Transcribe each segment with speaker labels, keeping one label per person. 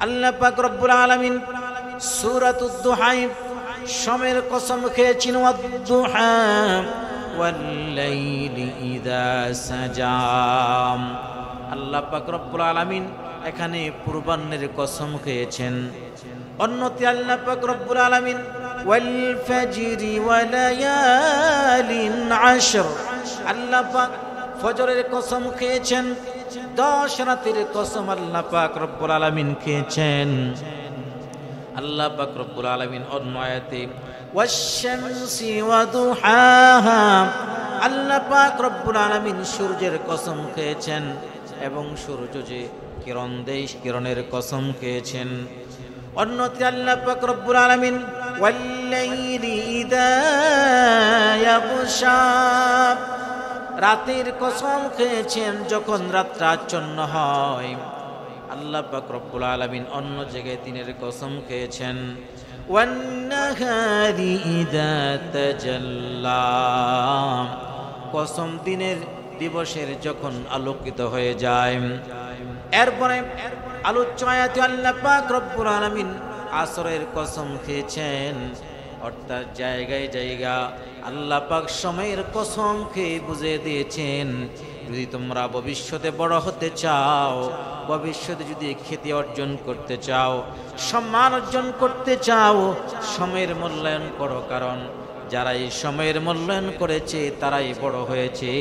Speaker 1: আল্লাহ পাক রব্বুল আলামিন সূরাতুদ দুহায় সময়ের কসম খেয়েছেন, ওয়াদ-দুহা ওয়াল লাইলি ইযা সাজা। আল্লাহ পাক রব্বুল আলামিন এখানে পূর্বাহ্নের কসম খেয়েছেন। অন্যতে আল্লাহ পাক রব্বুল আলামিন ওয়াল ফাজরি ওয়া লায়ালিন আশর, আল্লাহ পাক ফজরের কসম খেয়েছেন, 10 রাতের কসম আল্লাহ পাক রব্বুল আলামিন খেয়েছেন। আল্লাহ পাক রব্বুল আলামিন অন্য আয়াতে ওয়াশ-শামসি ওয়া দুহাহা, আল্লাহ পাক রব্বুল আলামিন সূর্যের কসম খেয়েছেন এবং সূর্য যে কিরণ দেয় কিরণের কসম খেয়েছেন। অন্যতে আল্লাহ পাক রব্বুল আলামিন ওয়াল লাইলি ইযা ইয়াগশা, রাতের কসম খেয়েছেন যখন রাত্রি আচ্ছন্ন হয়। আল্লাহ পাক রব্বুল আলামিন অন্য জায়গায় দিনের কসম খেয়েছেন, ওয়ান নাহারি ইযা তাজাল্লা, কসম দিনের দিবসের যখন আলোকিত হয়ে যায়। এরপরে আলোচ্য আয়াতে আল্লাহ পাক রব্বুল আলামিন আসরের কসম খেয়েছেন, অর্থাৎ জায়গায় জায়গা আল্লাহ পাক সময়ের কসম খেয়ে বুঝিয়ে দিয়েছেন, যদি তোমরা ভবিষ্যতে বড় হতে চাও, ভবিষ্যতে যদি খ্যাতি অর্জন করতে চাও, সম্মান অর্জন করতে চাও, সময়ের মূল্যায়ন করো, কারণ যারা এই সময়ের মূল্যায়ন করেছে তারাই বড় হয়েছে,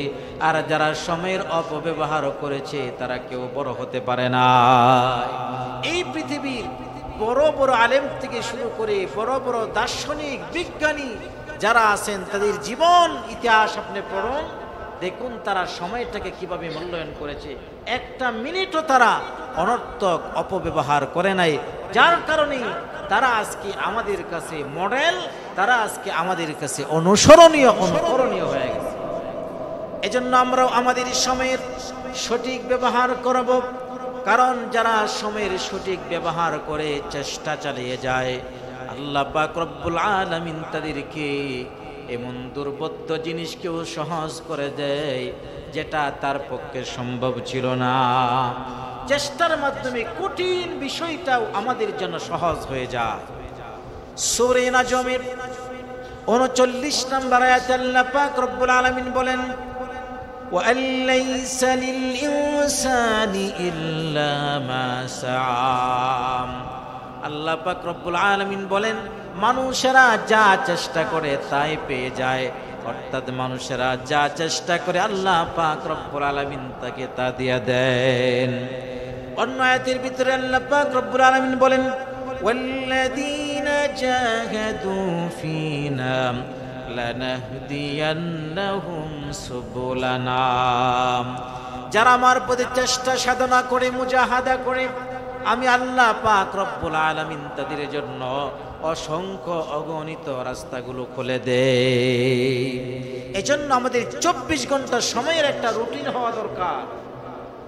Speaker 1: আর যারা সময়ের অপব্যবহার করেছে তারা কেউ বড় হতে পারে না। এই পৃথিবীর বড় বড় আলেম থেকে শুরু করে বড় বড় দার্শনিক বিজ্ঞানী যারা আছেন তাদের জীবন ইতিহাস আপনি পড়ুন, দেখুন তারা সময়টাকে কিভাবে মূল্যায়ন করেছে। একটা মিনিটও তারা অনর্থক অপব্যবহার করে নাই, যার কারণে তারা আজকে আমাদের কাছে মডেল, তারা আজকে আমাদের কাছে অনুকরণীয় হয়ে গেছে। এজন্য আমরাও আমাদের সময়ের সঠিক ব্যবহার করব, কারণ যারা সময়ের সঠিক ব্যবহার করে চেষ্টা চালিয়ে যায়, আল্লাহ পাক রব্বুল আলামিন তাদেরকে এমন দুর্বোধ্য জিনিসকেও সহজ করে দেয় যেটা তার পক্ষে সম্ভব ছিল না। চেষ্টার মাধ্যমে কঠিন বিষয়টাও আমাদের জন্য সহজ হয়ে যায়। সূরা নাজমের 39 নম্বর আয়াতে আল্লাহ পাক রব্বুল আলামিন বলেন, وَأَن لَّيْسَ لِلْإِنسَانِ إِلَّا مَا سَعَى, আল্লাহ পাক রব্বুল আলামিন বলেন, মানুষেরা যা চেষ্টা করে তাই পেয়ে যায়, অর্থাৎ মানুষেরা যা চেষ্টা করে আল্লাহ পাক রব্বুল আলামিন তাকে তা দিয়ে দেন। অন্য আয়াতের ভিতরে আল্লাহ পাক রব্বুল আলামিন বলেন, ওয়াল্লাযীনা জাহাদু ফীনা লানাহদিয়ান্নাহুম সুবুলানা, যারা আমার প্রতি চেষ্টা সাধনা করে মুজাহাদা করে আমি আল্লাহ পাক রব্বুল আলামিন তাদের জন্য অসংখ্য অগণিত রাস্তাগুলো খুলে দেয়। এজন্য আমাদের 24 ঘন্টা সময়ের একটা রুটিন হওয়া দরকার।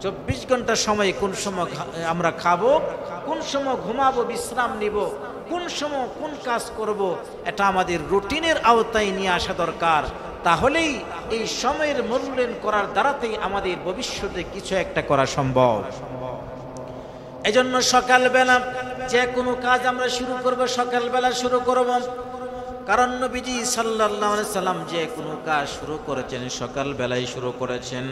Speaker 1: 24 ঘন্টা সময়, কোন সময় আমরা খাবো, কোন সময় ঘুমাবো, বিশ্রাম নিব, কোন সময় কোন কাজ করব, এটা আমাদের রুটিনের আওতায় নিয়ে আসা দরকার। তাহলেই এই সময়ের মূল্যায়ন করার দ্বারাতেই আমাদের ভবিষ্যতে কিছু একটা করা সম্ভব। এজন্য সকালবেলা যে কোনো কাজ আমরা শুরু করব, সকালবেলা শুরু করব, কারণ নবীজি সাল্লাল্লাহু আলাইহি সাল্লাম যে কোনো কাজ শুরু করেছেন সকালবেলায় শুরু করেছেন।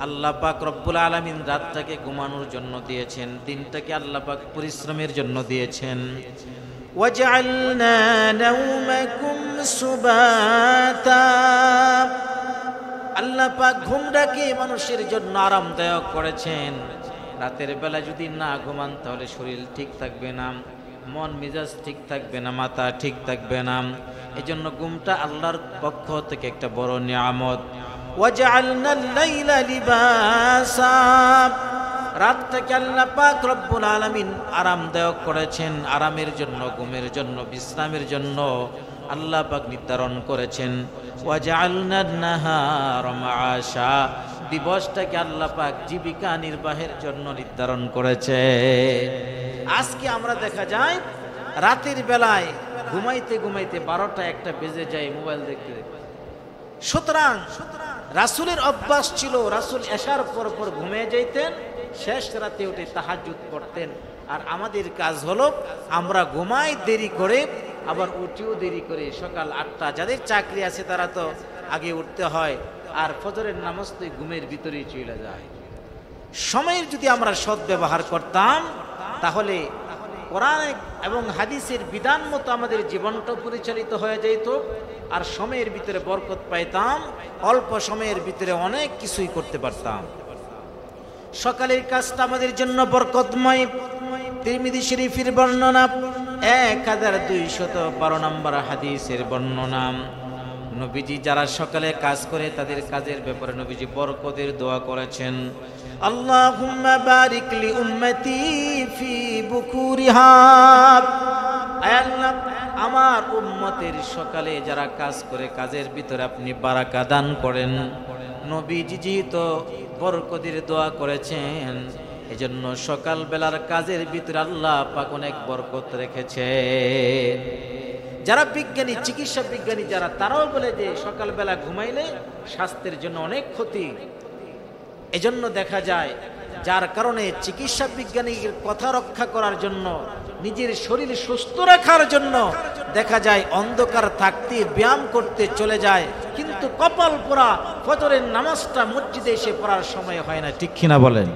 Speaker 1: আল্লাহ পাক রব্বুল আলামিন রাতটাকে ঘুমানোর জন্য দিয়েছেন, দিনটাকে আল্লাহ পাক পরিশ্রমের জন্য দিয়েছেন। ওয়াজআলনা নাওমাকুম সুবাতা, আল্লাহ পাক ঘুমটাকে মানুষের জন্য আরামদায়ক করেছেন। রাতের বেলা যদি না ঘুমান তাহলে শরীর ঠিক থাকবে না, মন মেজাজ ঠিক থাকবে না, মাথা ঠিক থাকবে না। এজন্য ঘুমটা আল্লাহর পক্ষ থেকে একটা বড় নিয়ামত। ওয়াজআলনাল লাইলা লিবাসা, রাতটাকে আল্লাহ পাক রব্বুল আলামিন আরামদায়ক করেছেন, আরামের জন্য, ঘুমের জন্য, বিশ্রামের জন্য আল্লাহ পাক নির্ধারণ করেছেন। ওয়াজআলনান নাহারা মাআশা, দিবসটাকে আল্লাহ পাক জীবিকা নির্বাহের জন্য নির্ধারণ করেছে। আজকে আমরা দেখা যায় রাতের বেলায় ঘুমাইতে ঘুমাইতে 12টা 1টা বেজে যায় মোবাইল দেখতে দেখতে। সুতরাং রাসূলের অভ্যাস ছিল, রাসূল এশার পর পর ঘুমিয়ে যাইতেন, শেষ রাতে উঠে তাহাজ্জুদ পড়তেন। আর আমাদের কাজ হলো আমরা ঘুমাই দেরি করে, আবার উঠিও দেরি করে। সকাল 8টা, যাদের চাকরি আছে তারা তো আগে উঠতে হয়, আর ফজরের নামাজ তো ঘুমের ভিতরেই চলে যায়। সময়ের যদি আমরা সদ্ব্যবহার করতাম তাহলে কোরআন এবং হাদিসের বিধান মতো আমাদের জীবনটা পরিচালিত হয়ে যেত, আর সময়ের ভিতরে বরকত পাইতাম, অল্প সময়ের ভিতরে অনেক কিছুই করতে পারতাম। সকালের কাজটা আমাদের জন্য বরকতময়। তিরমিজি শরীফের বর্ণনা 1212 নম্বর হাদিসের বর্ণনা। নবীজি যারা সকালে কাজ করে তাদের কাজের ব্যাপারে নবীজি বরকতের দোয়া করেছেন। আল্লাহুম্মা বারিক লি উম্মতি ফি বুকুরিহা, আয় আল্লাহ আমার উম্মতের সকালে যারা কাজ করে কাজের ভিতরে আপনি বারাকা দান করেন। নবীজি তো বরকতের দোয়া করেছেন, এজন্য সকাল বেলার কাজের ভিতরে আল্লাহ পাক অনেক বরকত রেখেছে। যারা বিজ্ঞানী, চিকিৎসা বিজ্ঞানী যারা, তারাও বলে যে সকালবেলা ঘুমাইলে স্বাস্থ্যের জন্য অনেক ক্ষতি। এজন্য দেখা যায় যার কারণে চিকিৎসা বিজ্ঞানীর কথা রক্ষা করার জন্য, নিজের শরীর সুস্থ রাখার জন্য দেখা যায় অন্ধকার থাকতে ব্যায়াম করতে চলে যায়, কিন্তু কপাল পোড়া ফজরের নামাজটা মসজিদে এসে পড়ার সময় হয় না। ঠিক কিনা বলেন?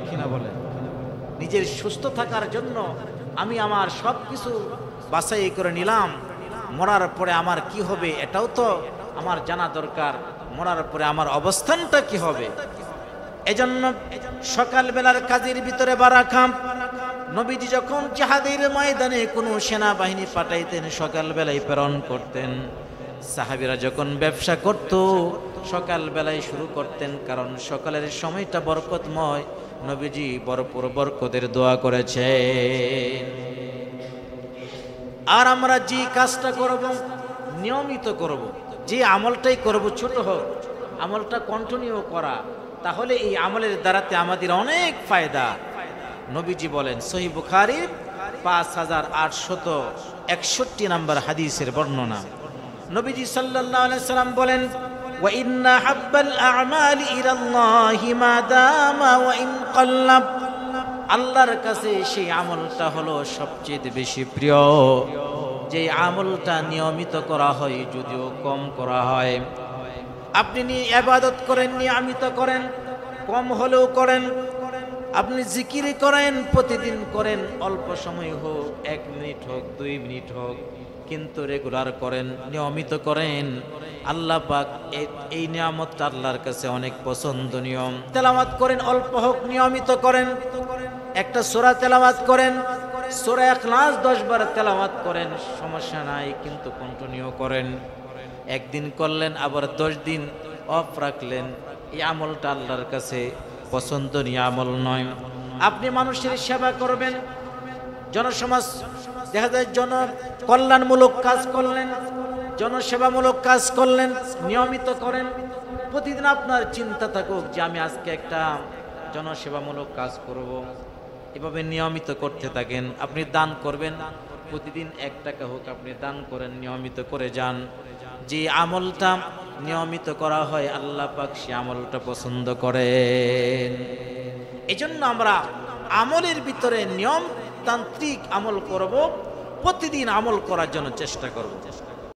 Speaker 1: নিজের সুস্থ থাকার জন্য আমি আমার সব কিছু বাছাই করে নিলাম, মরার পরে আমার কি হবে এটাও তো আমার জানা দরকার, মরার পরে আমার অবস্থানটা কি হবে। এজন্য সকালবেলার কাজের ভিতরে বারাকা। নবীজি যখন জিহাদের ময়দানে কোনো সেনাবাহিনী পাঠাইতেন সকালবেলায় প্রেরণ করতেন। সাহাবীরা যখন ব্যবসা করত সকালবেলায় শুরু করতেন, কারণ সকালের সময়টা বরকতময়। নবীজি ভরপুর বরকতের দোয়া করেছে। আর আমরা যে কাজটা করব নিয়মিত করব, যে আমলটাই করব ছোট হোক, আমলটা কন্টিনিউ করা, তাহলে এই আমলের দ্বারাতে আমাদের অনেক ফায়দা। নবীজি বলেন, সহিহ বুখারীর 5861 নম্বর হাদিসের বর্ণনা। নবীজি সাল্লাল্লাহু আলাইহি সাল্লাম বলেন, ওয়া ইন্না হাব্বাল আ'মালি ইলাল্লাহি মা দামা ওয়া ইন কাল্লাব। আল্লাহর কাছে সেই আমলটা হলো সবচেয়ে বেশি প্রিয়, যে আমলটা নিয়মিত করা হয়, যদিও কম করা হয়। আপনি ইবাদত করেন, নিয়মিত করেন, কম হলেও করেন। আপনি জিকির করেন, প্রতিদিন করেন, অল্প সময় হোক, 1 মিনিট হোক, 2 মিনিট হোক, কিন্তু রেগুলার করেন, নিয়মিত করেন। আল্লাহ পাক এই নিয়ামতটা আল্লাহর কাছে অনেক পছন্দনীয়। তেলাওয়াত করেন, অল্প হোক, নিয়মিত করেন। একটা সূরা তেলাওয়াত করেন, সূরা ইখলাস 10 বার তেলাওয়াত করেন, সমস্যা নাই, কিন্তু কন্টিনিউ করেন। একদিন করলেন, আবার 10 দিন অফ রাখলেন, এই আমলটা আল্লাহর কাছে পছন্দনীয় আমল নয়। আপনি মানুষের সেবা করবেন, জনসমাজ দেখা যায় জনকল্যাণমূলক কাজ করলেন, জনসেবামূলক কাজ করলেন, নিয়মিত করেন। প্রতিদিন আপনার চিন্তা থাকুক যে আমি আজকে একটা জনসেবামূলক কাজ করব, এভাবে নিয়মিত করতে থাকেন। আপনি দান করবেন, প্রতিদিন 1 টাকা হোক আপনি দান করেন, নিয়মিত করে যান। যে আমলটা নিয়মিত করা হয় আল্লাহ পাক সে আমলটা পছন্দ করেন। এজন্য আমরা আমলের ভিতরে নিয়মতান্ত্রিক আমল করব, প্রতিদিন আমল করার জন্য চেষ্টা করব।